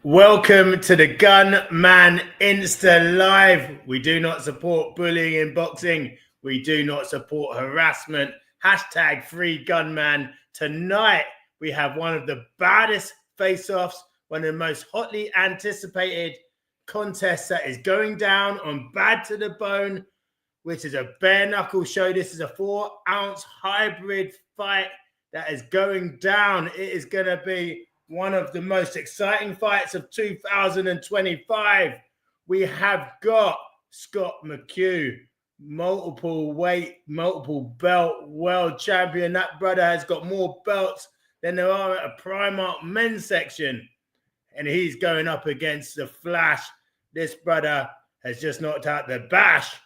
Welcome to the Gunman Insta Live. We do not support bullying in boxing. We do not support harassment. Hashtag free Gunman. Tonight, we have one of the baddest face-offs, one of the most hotly anticipated contests that is going down on Bad to the Bone, which is a bare-knuckle show. This is a 4-ounce hybrid fight that is going down. It is going to be one of the most exciting fights of 2025. We have got Scott McHugh, multiple weight, multiple belt world champion. That brother has got more belts than there are at a Primark men's section. And he's going up against the Flash. This brother has just knocked out the Bash.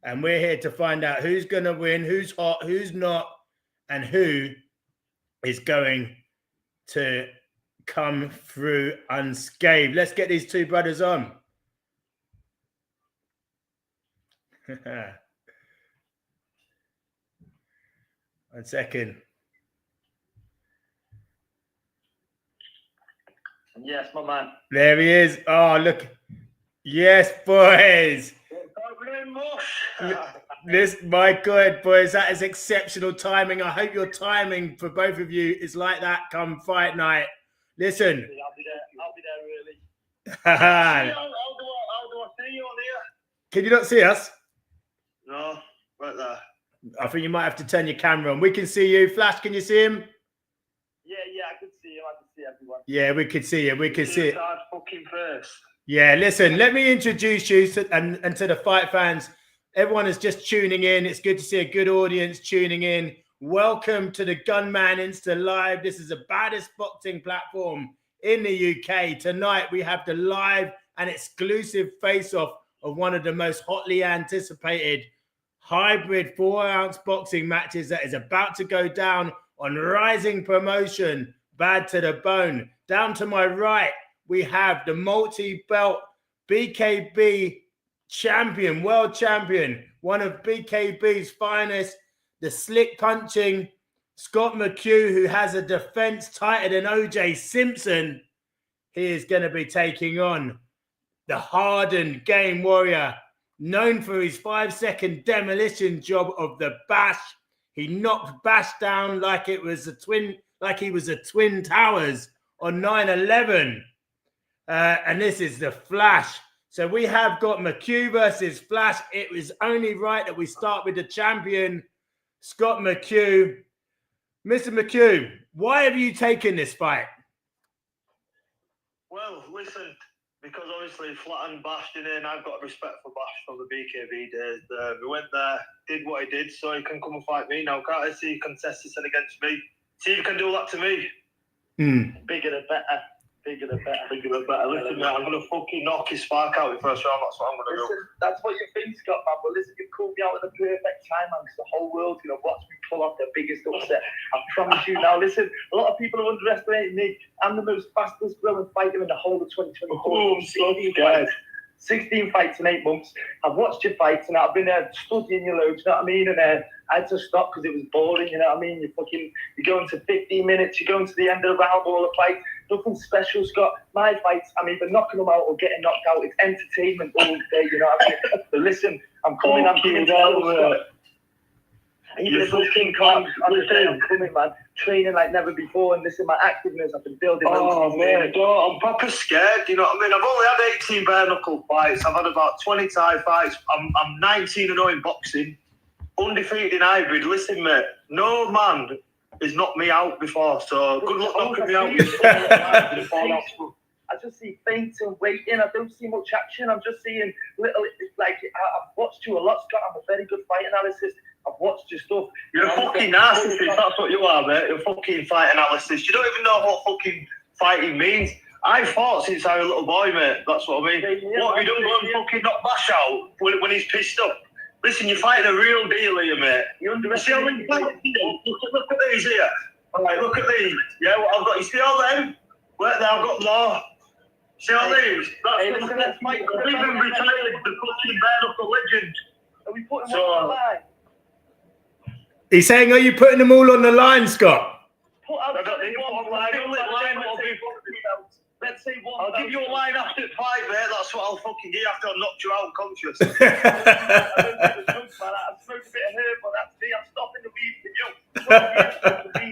And we're here to find out who's going to win, who's hot, who's not, and who is going to come through unscathed. Let's get these two brothers on. 1 second. Yes, my man. There he is. Oh, look. Yes, boys. This, my God, boys, that is exceptional timing. I hope your timing for both of you is like that come fight night. Listen. I'll be there really. How do I see you on here? Can you not see us? No, right there. I think you might have to turn your camera on. We can see you. Flash, can you see him? Yeah, I can see him. I can see everyone. Yeah, we could see you. We could see it. Fucking first. Yeah, listen, let me introduce you and to the fight fans. Everyone is just tuning in. It's good to see a good audience tuning in. Welcome to the Gunman Insta Live. This is the baddest boxing platform in the UK. Tonight, we have the live and exclusive face-off of one of the most hotly anticipated hybrid 4-ounce boxing matches that is about to go down on Rising Promotion, Bad to the Bone. Down to my right, we have the multi-belt BKB champion, world champion, one of BKB's finest, the slick punching Scott McHugh, who has a defense tighter than OJ Simpson. He is going to be taking on the hardened game warrior, known for his 5-second demolition job of the Bash. He knocked Bash down like he was a twin towers on 9/11. And this is the Flash. So we have got McHugh versus Flash. It was only right that we start with the champion, Scott McHugh. Mr. McHugh, why have you taken this fight? Well, listen, because obviously Flatton bashed in, and I've got respect for Bash from the BKB days. We went there, did what he did, so he can come and fight me now. Can't I see contestants against me? See if you can do that to me. Bigger the better. Bigger the better. Bigger the better. Listen, man, I'm going to fucking knock his spark out in first round. That's what I'm going to do. That's what you think, Scott, man. But listen, you've called me out at the perfect time, man, because the whole world's going to watch me pull off the biggest upset. I promise you now. Listen, a lot of people are underestimating me. I'm the most fastest growing fighter in the whole of 2024. Oh, I'm so scared. 16 fights in 8 months. I've watched your fights and I've been studying your loads, you know what I mean? And I had to stop because it was boring, you know what I mean? You're going to 15 minutes, you're going to the end of the round, all the fights. Nothing special, Scott. My fights, I'm either knocking them out or getting knocked out. It's entertainment all day, you know what I mean? But listen, I'm coming to you're fucking calm. I'm coming, man. Training like never before, and listen, my activeness I've been building. Oh man, I'm proper scared. You know what I mean? I've only had 18 bare-knuckle fights. I've had about 20 Thai fights. I'm 19-0 in boxing, undefeated in hybrid. Listen, mate, no man has knocked me out before. So good luck knocking me out. I just see feints and waiting. I don't see much action. I'm just seeing little, like, I've watched you a lot, Scott. I'm a very good fight analyst. I've watched your stuff. You're a fucking narcissist. That's what you are, mate. You're a fucking fight analyst. You don't even know what fucking fighting means. I fought since I was a little boy, mate. That's what I mean. Yeah, what have you done? Go and fucking knock Bash out when he's pissed up. Listen, you're fighting a real deal here, mate. You see how many fights you do? Look at these here. All right, look at these. Yeah, what I've got. You see all them? Wait there, I've got more. See all these? That's Mike. I've even retired the fucking bare-knuckle legend. Are we putting them on the line? He's saying, are you putting them all on the line, Scott? Put out the line. let's say one. I'll give you a line after the fight, mate. That's what I'll fucking get after I've knocked you out conscious. I don't give a jump, man. I smoke a bit of herb, but that's me. I'm stopping the weed for you.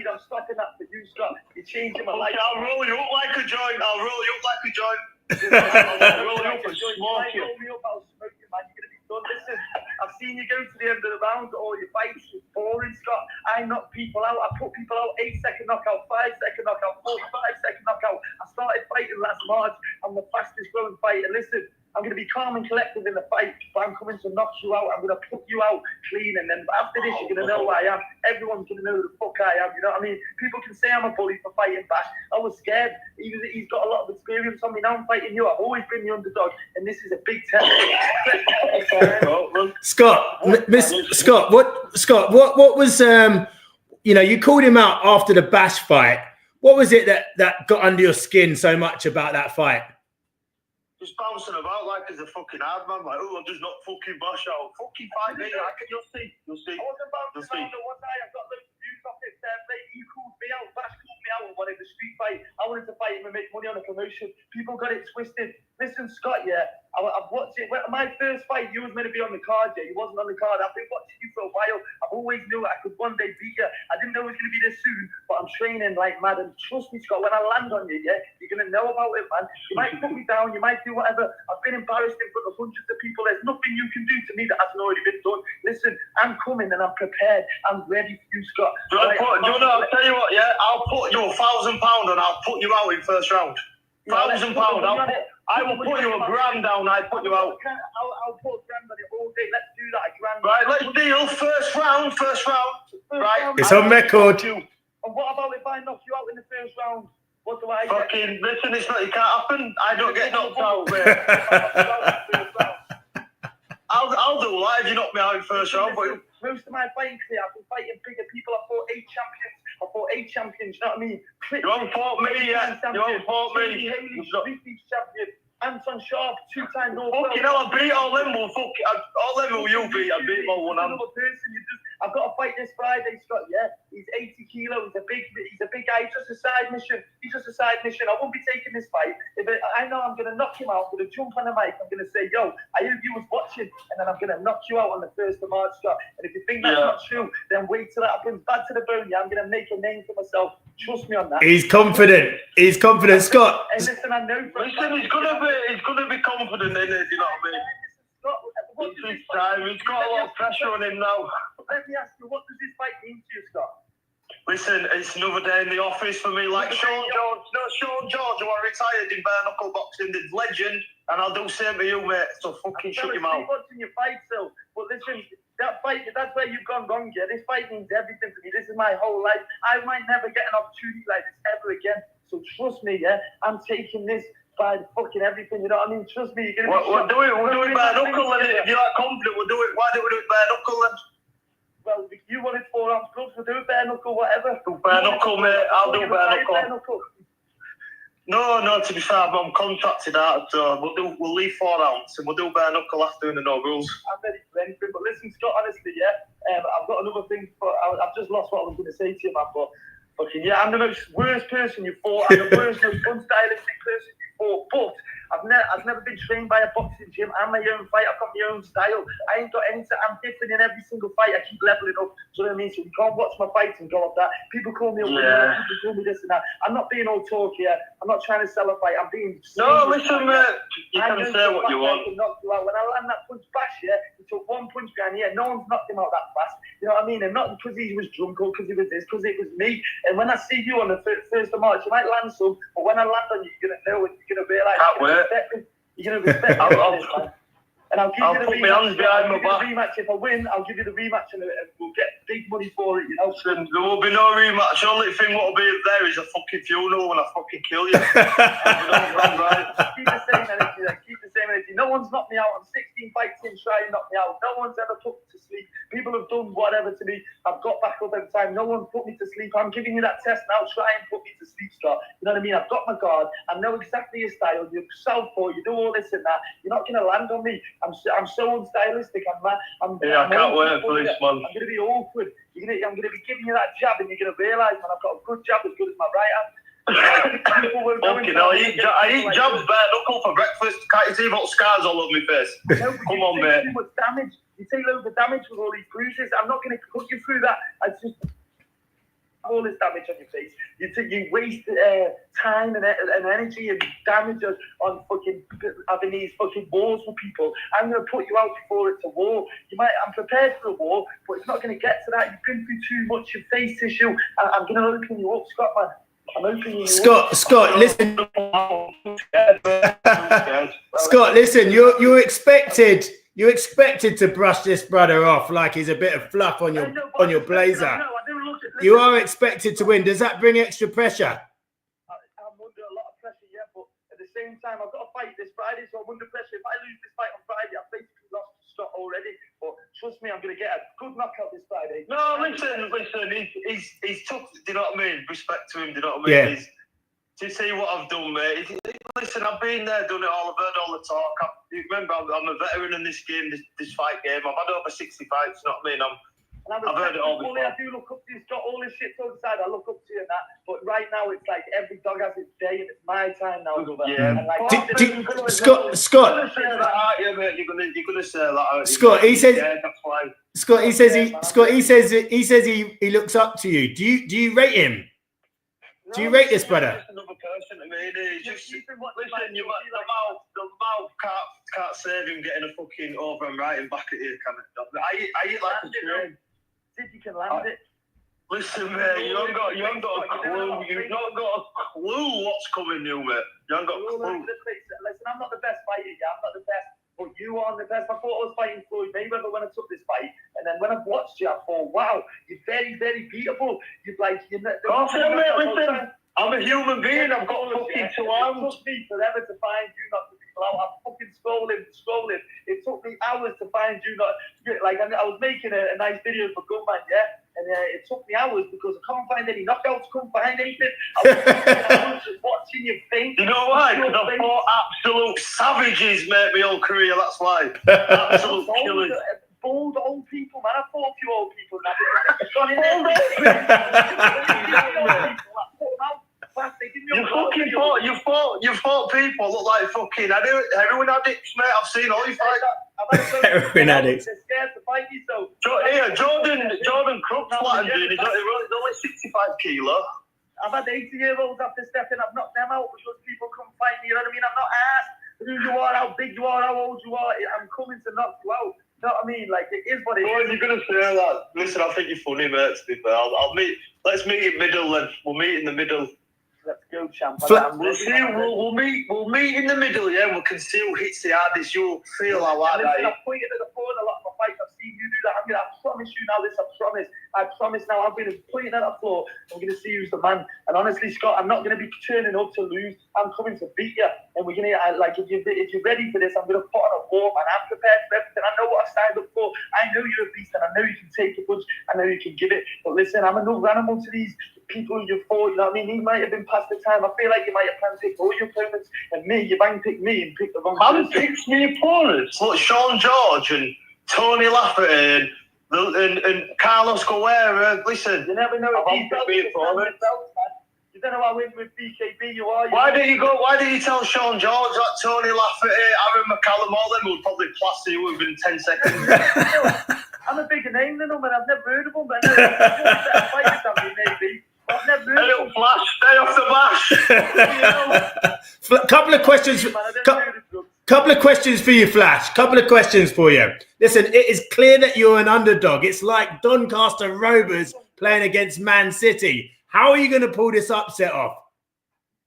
I'm stopping that for you, Scott. You're changing my life. I'll roll you up like a joint. I'll roll you up like a joint. I'll roll you up and smoke you. I'll smoke you, man. You're gonna be done. Listen, I've seen you go to the end of the round. All your fights are boring, Scott. I knock people out. I put people out 8-second knockout, 5-second knockout, 45-second knockout. I started fighting last March. I'm the fastest growing fighter. Listen, I'm going to be calm and collected in the fight, but I'm coming to knock you out. I'm going to put you out clean, and then after this, you're going to know who I am. Everyone's going to know who the fuck I am. You know what I mean? People can say I'm a bully for fighting back. I was scared. He's got a lot of experience on me. Now I'm fighting you. I've always been the underdog, and this is a big test. Scott, what was you called him out after the Bash fight. What was it that got under your skin so much about that fight? Just bouncing about like as a fucking hard man, like, oh, I'm just not fucking Bash out. Fucking fight me, you'll see. I wasn't bouncing around the one day, I got loads of views off it, he called me out, Bash called me out and wanted a street fight. I wanted to fight him and make money on a promotion. People got it twisted. Listen, Scott, I've watched it. My first fight, you was meant to be on the card, you wasn't on the card. I've been watching you for a while. I've always knew I could one day beat you. I didn't know it was going to be this soon, but I'm training like mad. And trust me, Scott, when I land on you, you're going to know about it, man. You might put me down, you might do whatever. I've been embarrassed in front of hundreds of people. There's nothing you can do to me that hasn't already been done. Listen, I'm coming and I'm prepared. I'm ready for you, Scott. I'll tell you what, I'll put you £1,000 and I'll put you out in first round. £1,000. I will put you $1,000 down. I put you out. I'll put $1,000 on it all day. Let's do that. $1,000. Right, let's deal. First round. Right. It's on record. And what about if I knock you out in the first round? What do I get? Listen, it can't happen. I don't get knocked out. I'll do live. You knock me out in first round. But most of my fighting career, I've been fighting bigger people. I fought 8 champions. You know what I mean? You haven't fought me yet. You haven't fought me. Champion. Anton Sharp, 2-time North. Fucking hell, I beat all them. All them will you beat. I beat them all 1 hand. I've got to fight this Friday, Scott. He's 80 kilos. He's a big guy. He's just a side mission. I won't be taking this fight. I know I'm going to knock him out. I'm going to jump on the mic. I'm going to say, yo, I heard you was watching, and then I'm going to knock you out on the 1st of March, Scott. And if you think that's not true, then wait till that happens. Bad to the bone, I'm going to make a name for myself. Trust me on that. He's confident, Scott. And listen, I know. He's gonna be confident in it. You know what I mean? It's his time. He's got a lot of pressure on him now. Let me ask you, what does this fight mean to you, Scott? Listen, it's another day in the office for me. Like Sean George, who I retired in bare-knuckle boxing, the legend, and I'll do the same to you, mate. So fucking shut him out. I'm watching your fight, Phil. But listen, that fight, that's where you've gone wrong, This fight means everything to me. This is my whole life. I might never get an opportunity like this ever again. So trust me, I'm taking this by fucking everything, you know what I mean? Trust me, you're going to We'll do it bare-knuckle, and if you're not confident, we'll do it. Why don't we do it bare-knuckle, then? Well, if you wanted 4 ounce gloves, we'll do it bare-knuckle, whatever. Do bare-knuckle, mate. I'll do bare-knuckle. No, to be fair, I'm contracted out, so we'll leave 4 ounce and we'll do bare-knuckle after in the no rules. I'm ready for anything, but listen, Scott, honestly, I've got another thing, but I've just lost what I was going to say to you, man, but fucking, I'm the worst person you fought, I'm the worst, most unstylistic person you fought, but I've never been trained by a boxing gym. I'm my own fight. I've got my own style. I ain't got any. I'm different in every single fight. I keep leveling up. So what I mean, so you can't watch my fights and go off that. People call me a winner. People call me this and that. I'm not being all talk here. I'm not trying to sell a fight. I'm being. No, listen, mate. You can say what you want. When I land that punch Bash, he took 1 punch behind here. No one's knocked him out that fast. You know what I mean? And not because he was drunk or because he was this, because it was me. And when I see you on the 1st of March, you might land some, but when I land on you, you're gonna know it. You're gonna realize. You're going to respect me. And I'll give you the rematch. If I win, I'll give you the rematch and we'll get big money for it, you know. There will be no rematch. The only thing what will be there is a fucking funeral when I fucking kill you. Keep the same energy then. Keep the same energy. No one's knocked me out. I'm 16 fights in, try and knock me out. No one's ever put me to sleep. People have done whatever to me. I've got back up every time. No one put me to sleep. I'm giving you that test now. Try and put me to sleep, Scott. You know what I mean? I've got my guard. I know exactly your style. You're southpaw. You do all this and that. You're not going to land on me. I'm so unstylistic. I can't wait for this, man. I'm going to be awkward. I'm going to be giving you that jab, and you're going to realise, man, I've got a good jab as good as my right hand. Fucking hell, I eat jams Bareknuckle for breakfast. Can't you see what scars all over my face? No, come on, mate. Too much damage. You take loads of damage with all these bruises. I'm not going to put you through that. I just all this damage on your face. You waste time and energy and damage on fucking having these fucking wars with people. I'm going to put you out before it's a war. I'm prepared for a war, but it's not going to get to that. You've been through too much of face tissue. I'm going to open you up, Scott, man. I'm opening you up. Scott, listen. Scott, listen. You expected to brush this brother off like he's a bit of fluff on your blazer. You are expected to win. Does that bring extra pressure? I'm under a lot of pressure, yeah, but at the same time, I've got to fight this Friday, so I'm under pressure. If I lose this fight on Friday, I've basically lost to Scott already. But trust me, I'm going to get a good knockout this Friday. No, listen, he's tough. Do you know what I mean? Respect to him. Do you know what I mean? Yeah. To see what I've done, mate. Listen, I've been there, done it all. I've heard all the talk. Remember, I'm a veteran in this game, this fight game. I've had over 60 fights. You know what I mean? I've heard it all before. I do look up to you, Scott. All this shit to the side, I look up to you and that. But right now, it's like every dog has its day, and it's my time now. Yeah. And like, Scott. You're gonna say that, aren't you, mate? You're gonna say that, aren't you? Scott, he says. Yeah, that's why. Scott, he says he looks up to you. Do you rate him? Do you rate this brother? Just another person to me. Just listen. The mouth can't save him getting a fucking over and writing back at you. I eat like a train. You can land it. Listen, mate, you haven't got a clue. You've not got a clue what's coming new, mate. You haven't got a clue. Listen, I'm not the best fighter, yeah. I'm not the best, but you are the best. I thought I was fighting Floyd Mayweather when I took this fight, and then when I've watched you, I thought, wow, you're very, very beatable. Listen, I'm a human being. I've got fucking 2 arms. It took me forever to find you not to people out. I'm fucking scrolling. It took me hours to find you not. Like, I was making a nice video for Gunman, yeah? And it took me hours because I can't find any knockouts, couldn't find anything. I was just watching your face. You know why? Because I fought absolute savages, mate, my whole career. That's why. Absolute killers. Bold old people, man. I fought a few old people. You fought people look like fucking heroin addicts, mate. I've seen all your fights. Heroin addicts. They're scared to fight you, so. Jordan Crook's flattened in. He's only 65 kilo. I've had 80-year-olds after stepping. I've knocked them out because people come fight me. You know what I mean? I'm not asked who you are, how big you are, how old you are. I'm coming to knock you out. You know what I mean? Like, it is what it is. You're gonna say that. Listen, I think you're funny, mate. To be fair, let's meet in middle then. We'll meet in the middle. Let's go, champ. We'll meet in the middle, yeah. We can see who hits the hardest. You'll feel how hard that is. I've pointed at the phone a lot of my fights. I've seen you do that. I promise you now this. I promise now. I'm going to pointing at the floor. I'm going to see who's the man. And honestly, Scott, I'm not going to be turning up to lose. I'm coming to beat you. And we're going to if you're ready for this, I'm going to put on a war, man. I'm prepared for everything. I know what I signed up for. I know you're a beast, and I know you can take a punch. I know you can give it. But listen, I'm another animal to these people you fought. You know what I mean? He might have been past the time. I feel like you might have handpicked all your opponents, and me, you handpicked me and picked the wrong person. Handpicked me opponents? Look, Sean George and Tony Lafferty and Carlos Guerrero. Listen, you never know. I've handpicked me opponents. You don't know how in with BKB you are. Why did you tell Sean George that Tony Lafferty, Aaron McCallum, all them would probably plaster you within 10 seconds? I'm a bigger name than them, and I've never heard of them. But I know maybe. I've never heard of them. Flash, stay off the bash. Couple of questions. Couple of questions for you, Flash. Couple of questions for you. Listen, it is clear that you're an underdog. It's like Doncaster Rovers playing against Man City. How are you going to pull this upset off?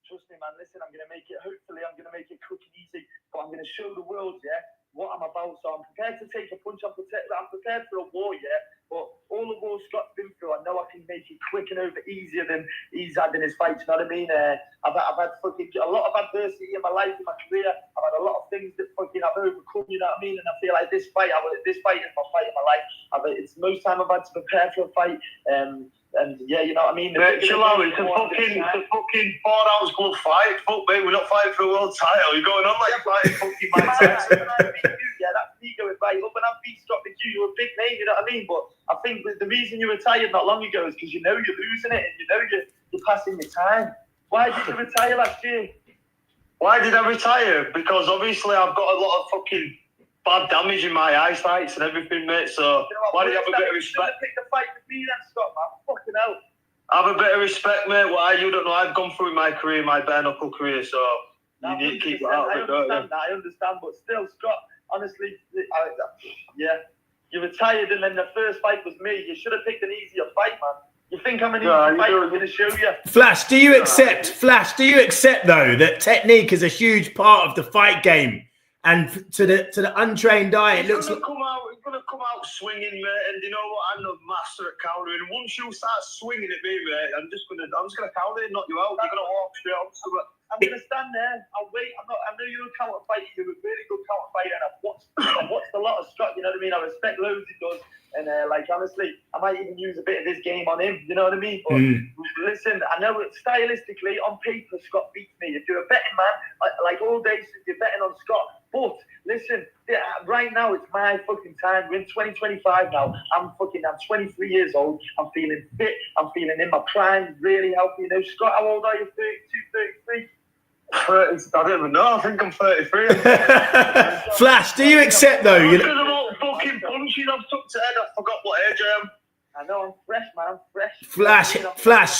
Trust me, man. Listen, I'm going to make it. Hopefully, I'm going to make it quick and easy. But I'm going to show the world, yeah, what I'm about. So I'm prepared to take a punch. I'm prepared for a war, yeah. But all the wars Scott's been through, I know I can make it quick and over easier than he's had in his fights. You know what I mean? I've had fucking a lot of adversity in my life, in my career. I've had a lot of things that fucking I've overcome. You know what I mean? And I feel like this fight is my fight in my life. It's the most time I've had to prepare for a fight. And yeah, you know what I mean? Chill out, it's a fucking 4-ounce glove fight. Fuck me, we're not fighting for a world title. You're going on like you're fighting fucking Mike Tyson. Yeah, that's me going right up. When I beat Stoke, you're a big name, you know what I mean? But I think the reason you retired not long ago is because you know you're losing it and you know you're passing your time. Why did you retire last year? Why did I retire? Because obviously I've got a lot of fucking bad damage in my eyesight and everything, mate. So You know why do you have a bit of You respect? should have picked a fight with me then, Scott, man. Fucking hell. Have a bit of respect, mate. Why you don't know? I've gone through my career, my bare knuckle career, so you need to keep it out of it, don't you? I understand, but still, Scott, honestly, yeah. You retired and then the first fight was me. You should have picked an easier fight, man. You think I'm an easy fight? I'm going to show you. Flash, do you accept? Flash, do you accept though that technique is a huge part of the fight game, and to the untrained eye, it looks like it's gonna come out swinging, mate. And you know what? I'm the master at countering. Once you start swinging at me, mate, I'm just gonna counter and knock you out. You're gonna walk straight on to it. I'm going to stand there. I'll wait. I know you're a counter fighter. You're a really good counter fighter, and I've watched a lot of Scott. You know what I mean? I respect loads he does, and like honestly, I might even use a bit of his game on him. You know what I mean? But listen, I know it stylistically on paper, Scott beats me. If you're a betting man, like all day, you're betting on Scott. But listen, right now it's my fucking time. We're in 2025 now. I'm 23 years old. I'm feeling fit. I'm feeling in my prime, really healthy. You know, Scott, how old are you? 32, 33? 30, I don't even know. I think I'm 33. Flash, do you accept though? Because of all the fucking punches I've took to head, I forgot what age I am. I know, I'm fresh, man. I'm fresh. Flash.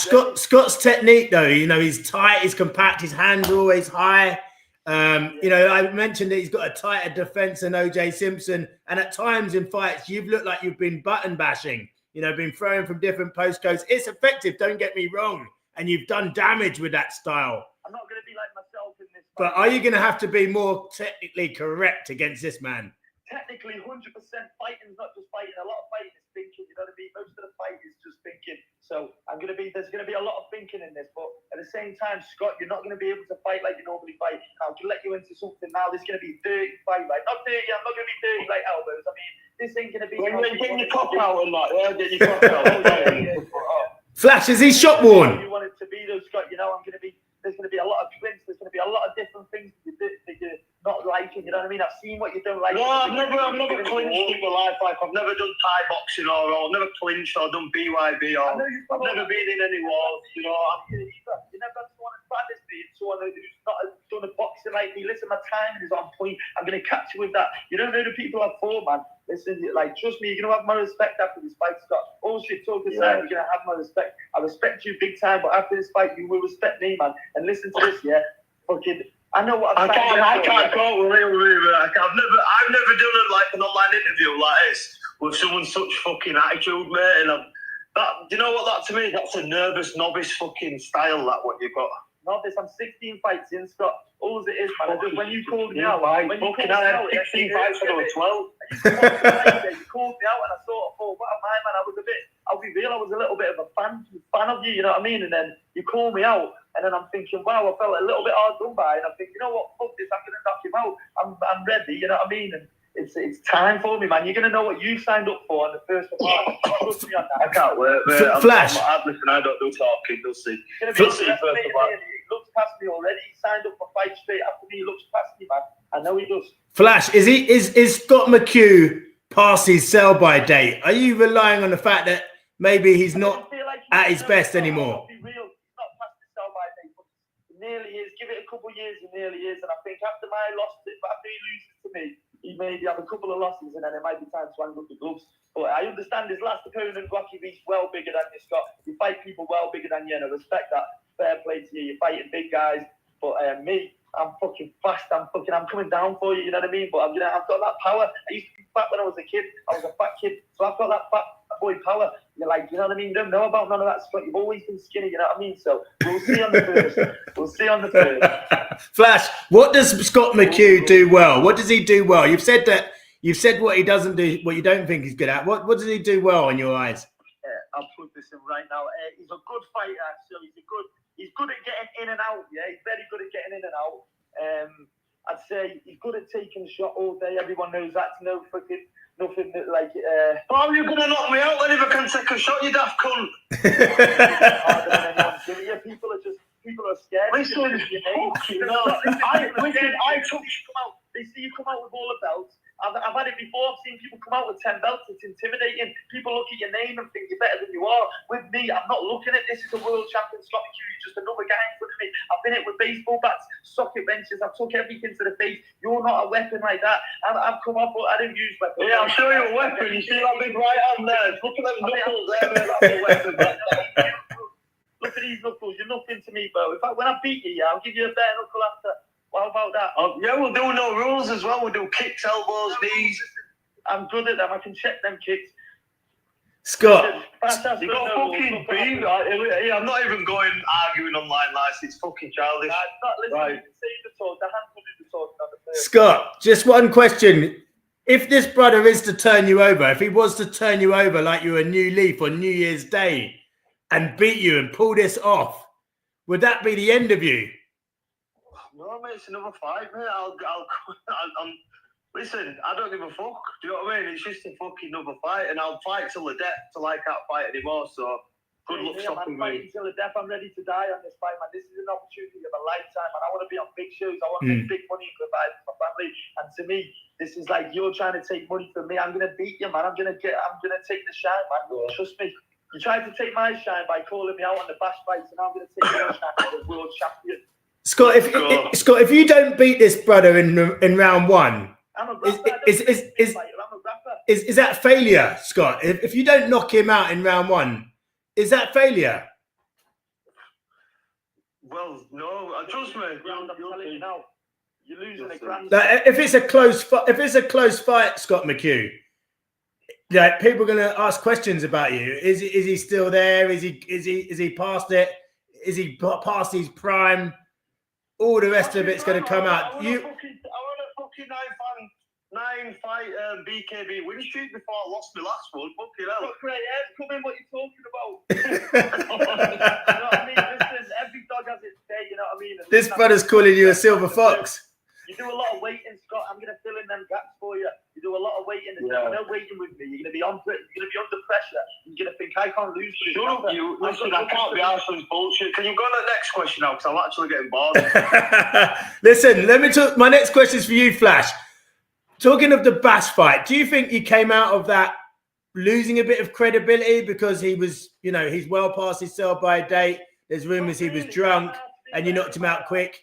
Scott's technique though, you know, he's tight, he's compact, his hands are always high. You know, I mentioned that he's got a tighter defense than OJ Simpson, and at times in fights, you've looked like you've been button bashing. You know, been throwing from different postcodes. It's effective. Don't get me wrong, and you've done damage with that style. I'm not going to be like myself in this fight. But are you going to have to be more technically correct against this man? Technically, 100% fighting is not just fighting. A lot of fighting is thinking. You know what I mean? Most of the fight is just thinking. So there's going to be a lot of thinking in this. But at the same time, Scott, you're not going to be able to fight like you normally fight. I'll let you into something now. This is going to be a dirty fight. Like, not dirty. I'm not going to be dirty like elbows. I mean, this ain't going to be. Get your cock out and like, yeah, get your cock out. Flash, is he shot worn? You want it to be though, Scott. You know, there's going to be a lot of twins. There's going to be a lot of different things that you're not liking. You know what I mean? I've seen what you don't like. No, I've never clinched in my life. Like I've never done Thai boxing or I've never clinched or done BYB or I've never been in any wars. You know, you never had someone as bad as me, someone who's not done a boxing like me. Listen, my timing is on point. I'm going to catch you with that. You don't know the people I've fought, man. Listen, like, trust me, you're going to have my respect after this fight, Scott. All shit talk aside, you're going to have my respect. I respect you big time, but after this fight, you will respect me, man. And listen to this, yeah? Fucking, I know what I can't go with you. I've never done an online interview like this with someone such fucking attitude, mate. And you know what, that to me, that's a nervous novice fucking style, that what you've got. Novice, I'm 16 fights in, Scott. All it is, man. When you called me out, I had 16 fights when I was 12. You called me out and I thought, what am I, man? I'll be real, I was a little bit of a fan of you, you know what I mean? And then you call me out, and then I'm thinking, wow, I felt a little bit hard done by, and I'm thinking, you know what, fuck this, I'm going to knock him out. I'm ready, you know what I mean? And it's time for me, man. You're going to know what you signed up for on the 1st of March. Trust me on that. I can't wait, mate. Flash. Listen, I don't do talking, you'll see. He looks past me already. He signed up for fight straight after me. He looks past me, man. I know he does. Flash, is Scott McHugh past his sell-by date? Are you relying on the fact that maybe he's not at his best anymore? I'll be real. He's not past his sell-by date, but he nearly is. Give it a couple of years, he nearly is. And I think after my loss, after he loses to me, he maybe have a couple of losses, and then it might be time to hang up the gloves. But I understand his last opponent, McHugh Vs well bigger than you, Scott. You fight people well bigger than you, and I respect that. Fair play to you. You're fighting big guys. But me, I'm fucking fast. I'm coming down for you. You know what I mean? But I've got that power. I used to be fat when I was a kid. I was a fat kid, so I've got that fat boy power. You're like, you know what I mean? You don't know about none of that stuff. You've always been skinny. You know what I mean? So we'll see on the first. Flash, what does Scott McHugh do well? What does he do well? You've said what he doesn't do, what you don't think he's good at. What does he do well in your eyes? I'll put this in right now. He's a good fighter, so he's good at getting in and out. Yeah, he's very good at getting in and out. I'd say he's good at taking a shot all day. Everyone knows that's nothing that like. How are you gonna knock me out then if I can take a shot, you daft cunt? People are scared. Listen, They see you come out with all the belts. I've had it before. I've seen people come out with 10 belts. It's intimidating. People look at your name and think you're better than you are. With me, I'm not looking at this as a world champion. Scott McHugh, he's just another guy in front of me. I've been hit with baseball bats, socket wrenches. I've took everything to the face. You're not a weapon like that. I've come off, but I didn't use weapons. Yeah, I'll show you a weapon. You see that big right hand there? Look at them knuckles there. That's a weapon. Look at these knuckles. You're nothing to me, bro. When I beat you, I'll give you a better knuckle after. What about that? Yeah, we'll do no rules as well. We'll do kicks, elbows, knees. I'm good at them. I can check them kicks. Scott, You got fucking beat. I'm not even going arguing online like it's fucking childish. Nah, it's not. Listen, Right. you can say the talk. The hands will do the talk. Not the face. Scott, just one question. If this brother is to turn you over, if he was to turn you over like you were a new leaf on New Year's Day and beat you and pull this off, would that be the end of you? No, mate, it's another fight, mate. Listen, I don't give a fuck. Do you know what I mean? It's just a fucking another fight, and I'll fight till the death till I can't fight anymore. So good luck stopping me. Till the death, I'm ready to die on this fight, man. This is an opportunity of a lifetime, and I want to be on big shows. I want to make big money and provide for my family. And to me, this is like you're trying to take money from me. I'm gonna beat you, man. I'm gonna take the shine, man. Yeah. Trust me. You tried to take my shine by calling me out on the bash fights, and I'm gonna take your shine as a world champion. Scott, if you don't beat this brother in round one, I'm a rapper. is that failure, Scott? If you don't knock him out in round one, is that failure? Well, no, trust me. I'm telling you now, you're losing a grand. Like, if it's a close fight, Scott McHugh, like people are going to ask questions about you. Is he still there? Is he past it? Is he past his prime? All the rest of it's going to come out. I want a fucking nine fight BKB win streak before I lost my last one. Fucking hell. Got great head. Come in, what you talking about? You know what I mean? Listen, every dog has its day. You know what I mean? And This brother's calling you a silver fox. You do a lot of waiting, Scott. I'm going to fill in them gaps for you. You do a lot of waiting. There's no waiting with me. You're going to be under pressure. You're going to think I can't lose. Shut up, you. Listen, I can't be arsed with bullshit. Can you go on the next question now? Because I'm actually getting bored. Listen, let me talk. My next question is for you, Flash. Talking of the Bash fight, do you think you came out of that losing a bit of credibility because he was, he's well past his sell-by date? There's rumours he was drunk and you knocked him out quick.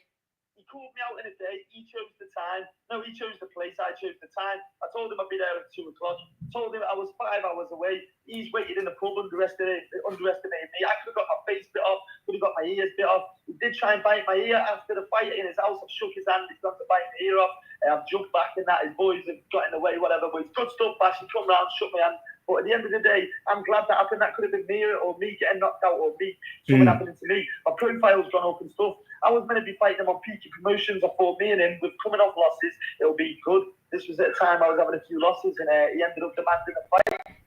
He called me out in a day. He chose the time. No, he chose the place. I chose the time. I told him I'd be there at 2 o'clock. Told him I was 5 hours away. He's waited in the pub, underestimated me. I could have got my face bit off. Could have got my ears bit off. He did try and bite my ear after the fight in his house. I've shook his hand. He's got to bite my ear off. I've jumped back in that. His boys have got in the way, whatever. But it's good stuff, Bash. He come round, shook my hand. But at the end of the day, I'm glad that happened. That could have been me or me getting knocked out or me something happening to me. My profile's gone up and stuff. I was meant to be fighting him on PQ Promotions. I thought me and him, with coming off losses, it'll be good. This was at a time I was having a few losses, and he ended up demanding a fight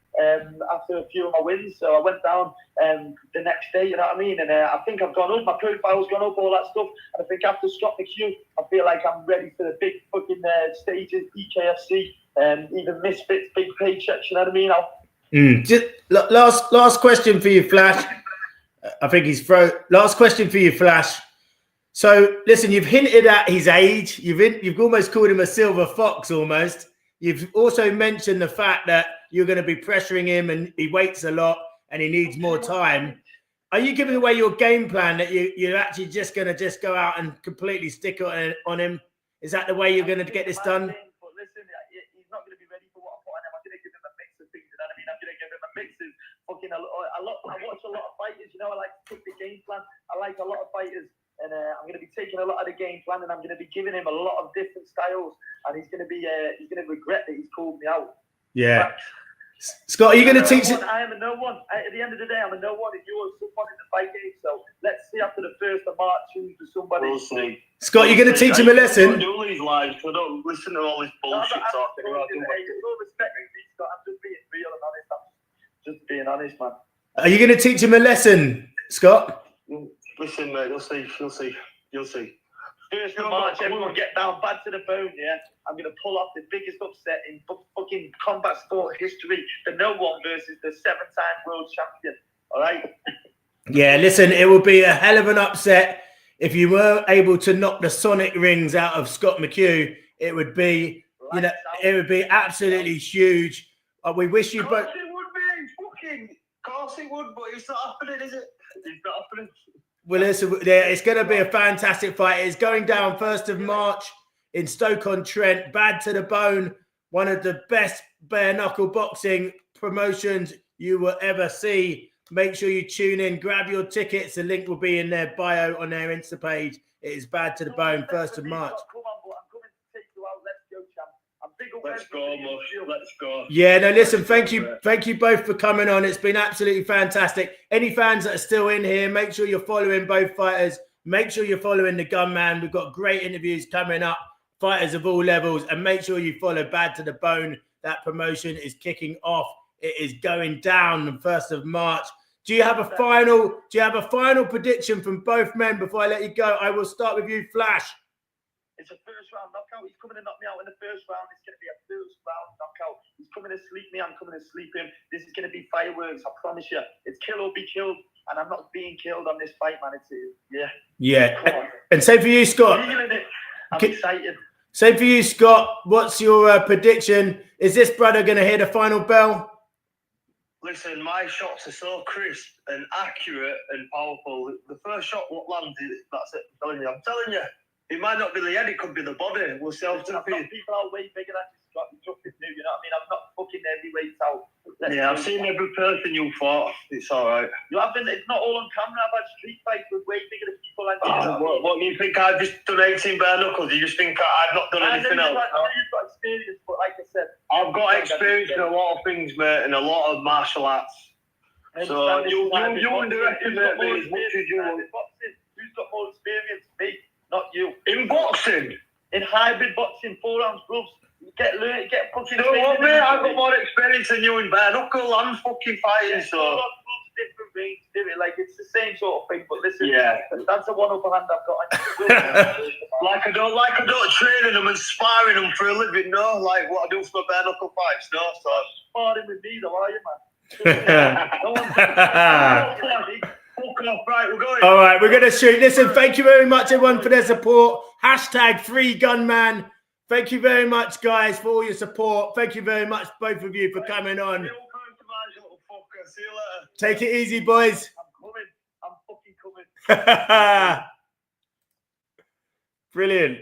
after a few of my wins. So I went down the next day, you know what I mean? And I think I've gone up. My profile's gone up, all that stuff. And I think after Scott McHugh, I feel like I'm ready for the big fucking stages, EKFC, even Misfits, big paychecks, you know what I mean? Just last question for you, Flash. I think he's last question for you, Flash. So listen, you've hinted at his age. You've almost called him a silver fox almost. You've also mentioned the fact that you're going to be pressuring him and he waits a lot and he needs more time. Are you giving away your game plan that you're actually just going to go out and completely stick on him? Is that the way you're going to get this done? But listen, he's not going to be ready for what I put on him. I'm going to give him a mix of things, you know what I mean? I'm going to give him a mix of fucking I watch a lot of fighters, I like to pick the game plan. I like a lot of fighters. And I'm going to be taking a lot of the game plan, and I'm going to be giving him a lot of different styles. And he's going to regret that he's called me out. Yeah. Scott, are you going to teach it? I am a no one. At the end of the day, I'm a no one, and you're someone in the fight game. So let's see after the 1st of March who's somebody. We'll see. Scott, you're going to teach him a lesson. I don't do these lives. I don't listen to all this bullshit talking about. No respect me, Scott. I'm just being real and honest. I'm just being honest, man. Are you going to teach him a lesson, Scott? Listen, mate, you'll see. 1st of March, everyone get down bad to the bone, yeah? I'm going to pull off the biggest upset in fucking combat sport history. The no one versus the 7-time world champion, all right? Yeah, listen, it will be a hell of an upset. If you were able to knock the sonic rings out of Scott McHugh, it would be, it would be absolutely huge. We wish you both. Of course it would be, fucking. Of course it would, but it's not happening, is it? It's not happening. Well, listen, it's going to be a fantastic fight. It's going down 1st of March in Stoke-on-Trent. Bad to the bone. One of the best bare knuckle boxing promotions you will ever see. Make sure you tune in. Grab your tickets. The link will be in their bio on their Insta page. It is Bad to the Bone, 1st of March. Come on, but I'm coming to take you out. Let's go, champ. I'm big up. Let's go, Mush. Let's go. Yeah, no, listen, thank you both for coming on. It's been absolutely fantastic. Any fans that are still in here, make sure you're following both fighters. Make sure you're following the Gunman. We've got great interviews coming up, fighters of all levels, and make sure you follow Bad to the Bone. That promotion is kicking off. It is going down on 1st of March. Do you have a final prediction from both men before I let you go? I will start with you, Flash. It's a first round knockout. He's coming to knock me out in the first round. It's going to be a first round knockout. He's coming to sleep me. I'm coming to sleep him. This is going to be fireworks. I promise you. It's kill or be killed. And I'm not being killed on this fight, man. It's yeah. And same for you, Scott. I'm excited. Same for you, Scott. What's your prediction? Is this brother going to hear the final bell? Listen, my shots are so crisp and accurate and powerful. The first shot what lands, that's it. I'm telling you. It might not be the head, it could be the body. We'll see how tough it is. People are way bigger than just new, you know what I mean? I'm not fucking heavyweight out. I've seen every person you fought. It's all right. You haven't, it's not all on camera. I've had street fights with way bigger people than you. What do you think? I've just done 18 bare knuckles? You just think I've not done anything else? I know you've got experience, but like I said, I've got experience in a lot of things, mate, and a lot of martial arts. So you underestimate me as much as you want. Who's got more experience? Me, not you. In boxing? In hybrid boxing, 4-ounce gloves. Get fucking. You know what, mate? I've got more experience than you in bare knuckle and fucking fighting, so. Different range, like it's the same sort of thing, but listen, that's a one upper hand I've got. like I don't train in them and sparring them for a living, no. Like what I do for my bare knuckle fights, no. So sparring with me, though, are you, man? Right, we're going. All right, we're going to shoot. Listen, thank you very much, everyone, for their support. #FreeGunman. Thank you very much, guys, for all your support. Thank you very much, both of you, for coming on. See you later. Take it easy, boys. I'm fucking coming. Brilliant.